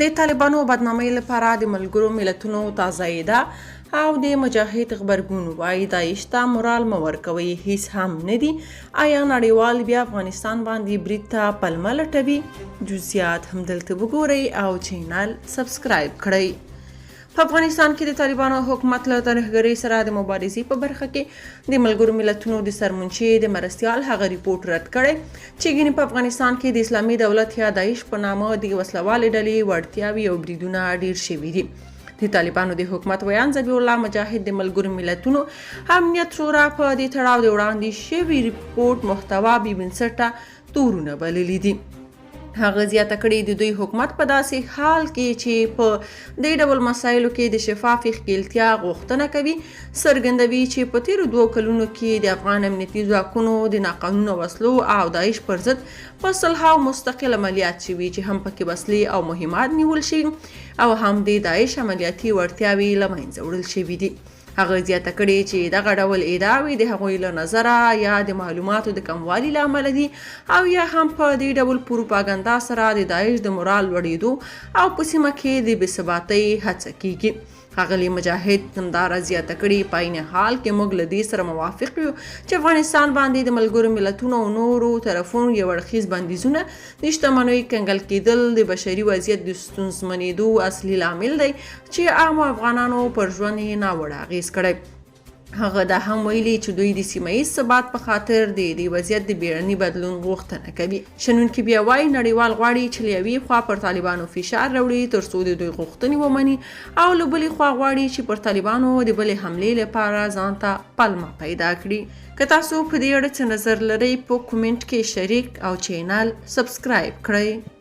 د طالبانو بدنامۍ لپاره د ملګرو ملتونو تازه او د مجاهد غبرګون وایي داعش ته مورال مه ورکوئ، هیڅ هم نه دي. آیا نړیوال بیا افغانستان باندې برید ته پلمه لټوي؟ جزئیات همدلته وګورئ او چینل سبسکرایب کړئ. په افغانستان کې د طالبانو حکومت له ترهګرۍ سره د مبارزې په برخه کې د ملګرو ملتونو د سرمنشي د مرستیال هغه ریپورت رد کړی چې ګینې په افغانستان کې د اسلامي دولت یا داعش په نامه د وسلوالې ډلې وړتیاوې او بریدونه ډیر شوي دي. د طالبانو د حکومت ویان ذبیح الله مجاهد د ملګرو ملتونو امنیت شورا په دې تړاو د وړاندې شوي ریپورت محتوا بې بنسټه تورونه بللي دي. هغه زیاته کړې د دوی حکومت په داسې حال کې چې په دې ډول مسایلو کې د شفافې ښکیلتیا غوښتنه کوي څرګندوي چې په تیرو 2 کلونو کې د افغان امنیتي ځواکونو د ناقانونه وسلو او داعش پر ضد په سلهاو مستقل عملیات شوي چې هم پکې وسلې او مهمات نیول شوي او هم د داعش عملیاتي وړتیاوې له منځه وړل شوي دي. هغه زیاته کړې چې دغه ډول ادعاوې د هغوی له نظره یا د معلوماتو د کموالي له امله دي او یا هم په دې ډول پروپاګندا سره د داعش د مورال لوړېدو او په سیمه کې د بې ثباتۍ هڅه کیږي. ښاغلي مجاهد همدارا زیاته کړې په عین حال کې موږ له دې سره موافق یو چې افغانستان باندې د ملګرو ملتونو او نورو طرفونو یو اړخیز بندیزونه د شتمنیو کنګل کېدل د بشري وضعیت د ستونزمنېدو اصلي لامل دی چې عامو افغانانو پر ژوند یې ناوړه اغېز کړی. هغه دا هم ویلي چې دوی د سیمه ییز ثبات په خاطر د دې وضعیت د بیړني بدلون غوښتنه کوي. شنونکي بیا وایي نړیوال غواړي چې له یوې خوا پر طالبانو فشار راوړي تر څو د دوی غوښتنې ومني او له بلې خوا غواړي چې پر طالبانو د بلې حملې لپاره ځان ته پلمه پیدا کړي. که تاسو په دې اړه څه نظر لرئ په کومنټ کې شریک او چینل سبسکرایب کړئ.